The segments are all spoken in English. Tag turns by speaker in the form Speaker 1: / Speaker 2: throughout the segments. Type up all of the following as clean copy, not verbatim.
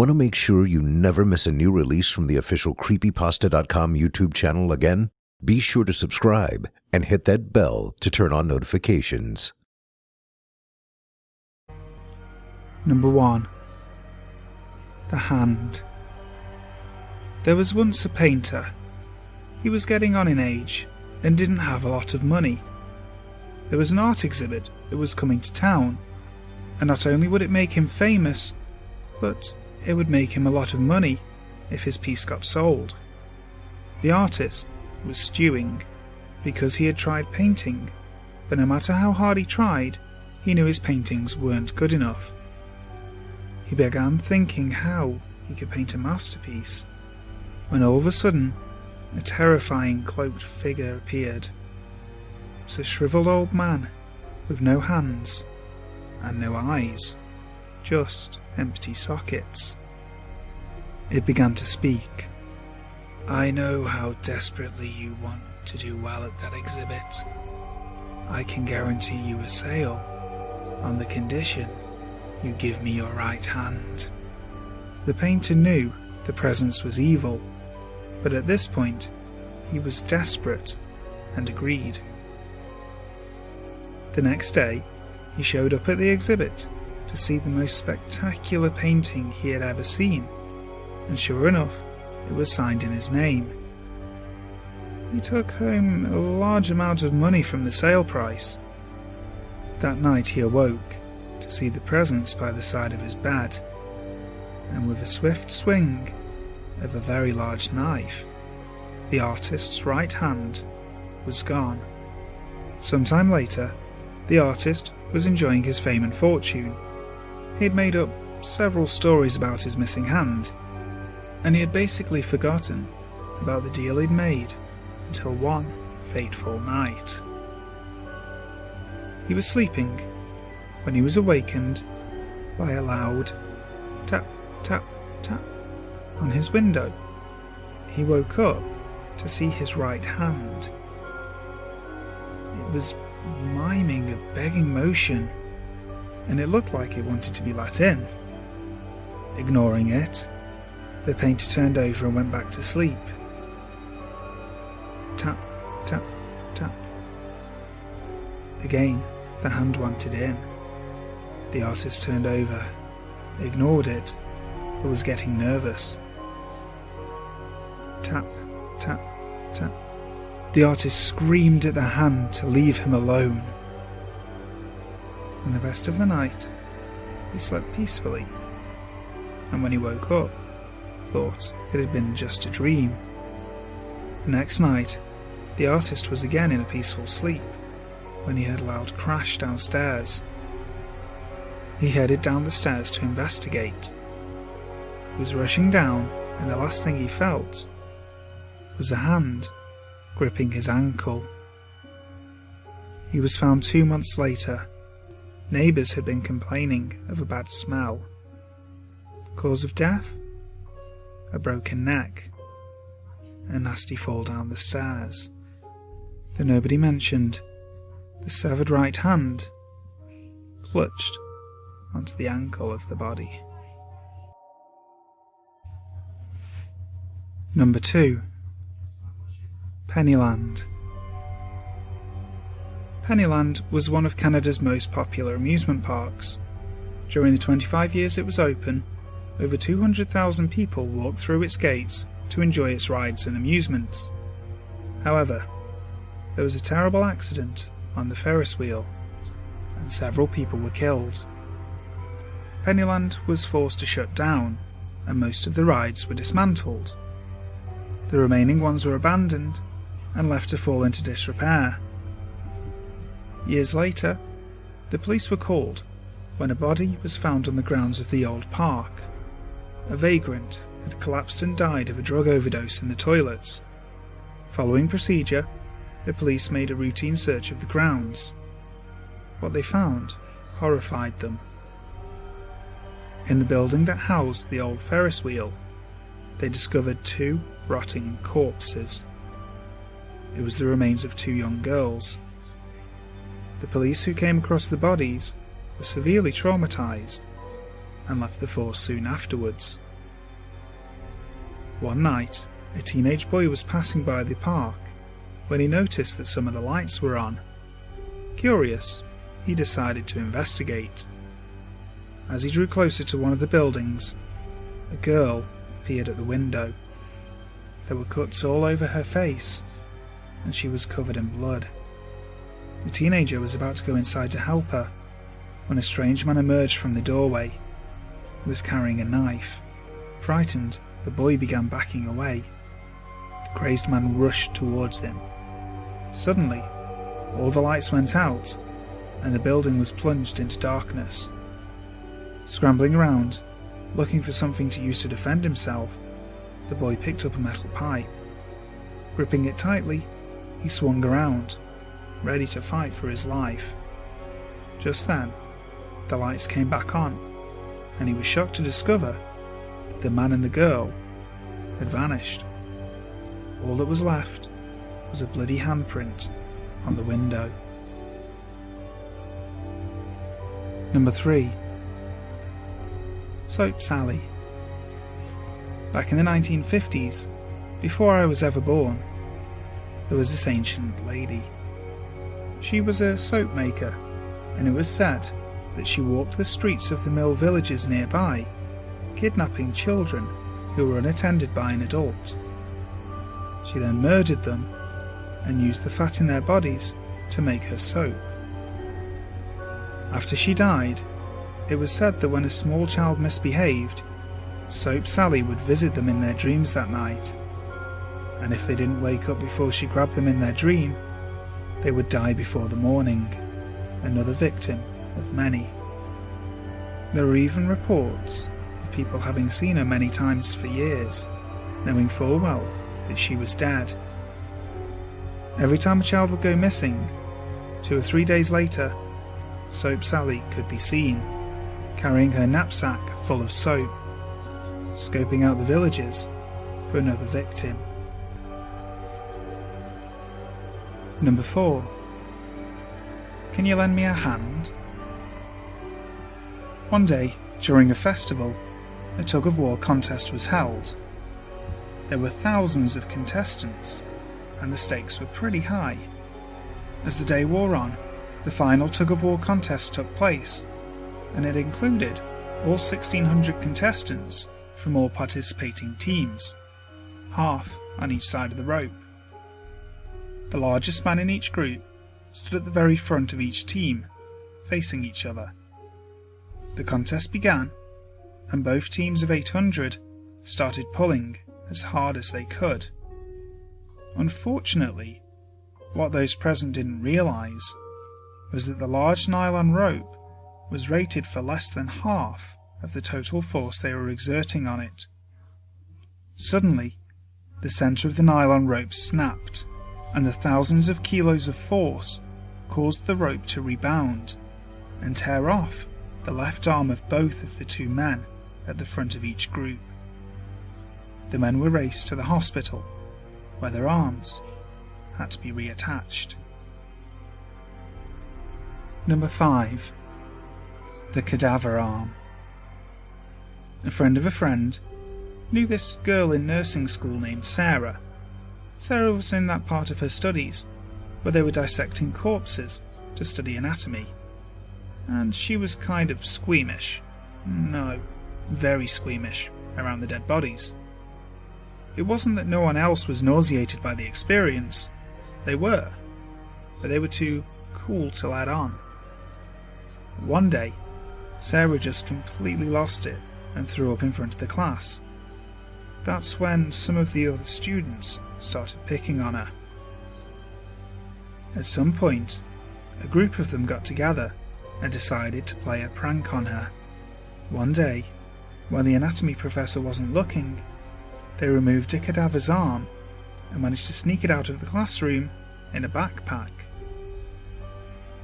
Speaker 1: Want to make sure you never miss a new release from the official Creepypasta.com YouTube channel again? Be sure to subscribe and hit that bell to turn on notifications.
Speaker 2: Number 1. The Hand. There was once a painter. He was getting on in age and didn't have a lot of money. There was an art exhibit that was coming to town, and not only would it make him famous, but it would make him a lot of money if his piece got sold. The artist was stewing because he had tried painting, but no matter how hard he tried, he knew his paintings weren't good enough. He began thinking how he could paint a masterpiece, when all of a sudden a terrifying cloaked figure appeared. It was a shriveled old man with no hands and no eyes, just empty sockets. It began to speak. "I know how desperately you want to do well at that exhibit. I can guarantee you a sale on the condition you give me your right hand." The painter knew the presence was evil, but at this point he was desperate and agreed. The next day he showed up at the exhibit to see the most spectacular painting he had ever seen, and sure enough, it was signed in his name. He took home a large amount of money from the sale price. That night he awoke to see the presents by the side of his bed, and with a swift swing of a very large knife, the artist's right hand was gone. Sometime later, the artist was enjoying his fame and fortune. He had made up several stories about his missing hand, and he had basically forgotten about the deal he'd made until one fateful night. He was sleeping when he was awakened by a loud tap, tap, tap on his window. He woke up to see his right hand. It was miming a begging motion, and it looked like it wanted to be let in. Ignoring it, the painter turned over and went back to sleep. Tap, tap, tap. Again, the hand wanted in. The artist turned over, ignored it, but was getting nervous. Tap, tap, tap. The artist screamed at the hand to leave him alone. And the rest of the night, he slept peacefully, and when he woke up, thought it had been just a dream. The next night, the artist was again in a peaceful sleep when he heard a loud crash downstairs. He headed down the stairs to investigate. He was rushing down, and the last thing he felt was a hand gripping his ankle. He was found 2 months later. Neighbours had been complaining of a bad smell. Cause of death? A broken neck. A nasty fall down the stairs. Though nobody mentioned the severed right hand clutched onto the ankle of the body. Number 2. Pennyland. Pennyland was one of Canada's most popular amusement parks. During the 25 years it was open, over 200,000 people walked through its gates to enjoy its rides and amusements. However, there was a terrible accident on the Ferris wheel, and several people were killed. Pennyland was forced to shut down, and most of the rides were dismantled. The remaining ones were abandoned and left to fall into disrepair. Years later, the police were called when a body was found on the grounds of the old park. A vagrant had collapsed and died of a drug overdose in the toilets. Following procedure, the police made a routine search of the grounds. What they found horrified them. In the building that housed the old Ferris wheel, they discovered 2 rotting corpses. It was the remains of 2 young girls. The police who came across the bodies were severely traumatized and left the force soon afterwards. One night, a teenage boy was passing by the park when he noticed that some of the lights were on. Curious, he decided to investigate. As he drew closer to one of the buildings, a girl appeared at the window. There were cuts all over her face, and she was covered in blood. The teenager was about to go inside to help her when a strange man emerged from the doorway. He was carrying a knife. Frightened, the boy began backing away. The crazed man rushed towards him. Suddenly, all the lights went out, and the building was plunged into darkness. Scrambling around, looking for something to use to defend himself, the boy picked up a metal pipe. Gripping it tightly, he swung around, ready to fight for his life. Just then, the lights came back on, and he was shocked to discover that the man and the girl had vanished. All that was left was a bloody handprint on the window. Number 3. Soap Sally. Back in the 1950s, before I was ever born, there was this ancient lady. She was a soap maker, and it was said that she walked the streets of the mill villages nearby, kidnapping children who were unattended by an adult. She then murdered them and used the fat in their bodies to make her soap. After she died, it was said that when a small child misbehaved, Soap Sally would visit them in their dreams that night, and if they didn't wake up before she grabbed them in their dream, they would die before the morning, another victim of many. There were even reports of people having seen her many times for years, knowing full well that she was dead. Every time a child would go missing, 2 or 3 days later, Soap Sally could be seen, carrying her knapsack full of soap, scoping out the villages for another victim. Number 4. Can you lend me a hand? One day, during a festival, a tug-of-war contest was held. There were thousands of contestants, and the stakes were pretty high. As the day wore on, the final tug-of-war contest took place, and it included all 1,600 contestants from all participating teams, half on each side of the rope. The largest man in each group stood at the very front of each team, facing each other. The contest began, and both teams of 800 started pulling as hard as they could. Unfortunately, what those present didn't realise was that the large nylon rope was rated for less than half of the total force they were exerting on it. Suddenly, the centre of the nylon rope snapped, and the thousands of kilos of force caused the rope to rebound and tear off the left arm of both of the 2 men at the front of each group. The men were raced to the hospital, where their arms had to be reattached. Number 5. The Cadaver Arm. A friend of a friend knew this girl in nursing school named Sarah. Sarah was in that part of her studies where they were dissecting corpses to study anatomy, and she was kind of squeamish. No, very squeamish around the dead bodies. It wasn't that no one else was nauseated by the experience. They were, but they were too cool to let on. One day, Sarah just completely lost it and threw up in front of the class. That's when some of the other students started picking on her. At some point, a group of them got together and decided to play a prank on her. One day, when the anatomy professor wasn't looking, they removed a cadaver's arm and managed to sneak it out of the classroom in a backpack.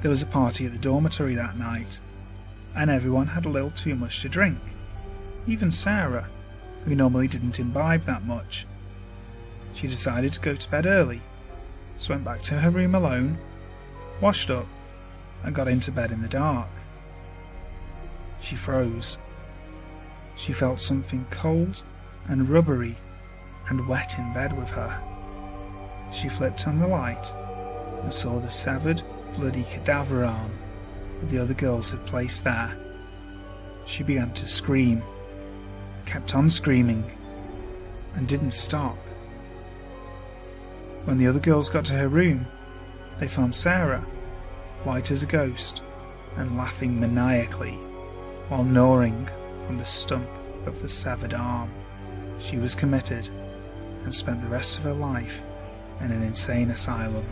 Speaker 2: There was a party at the dormitory that night, and everyone had a little too much to drink. Even Sarah, who normally didn't imbibe that much. She decided to go to bed early, so went back to her room alone, washed up, and got into bed in the dark. She froze. She felt something cold and rubbery and wet in bed with her. She flipped on the light and saw the severed, bloody cadaver arm that the other girls had placed there. She began to scream, kept on screaming, and didn't stop. When the other girls got to her room, they found Sarah, white as a ghost, and laughing maniacally while gnawing on the stump of the severed arm. She was committed and spent the rest of her life in an insane asylum.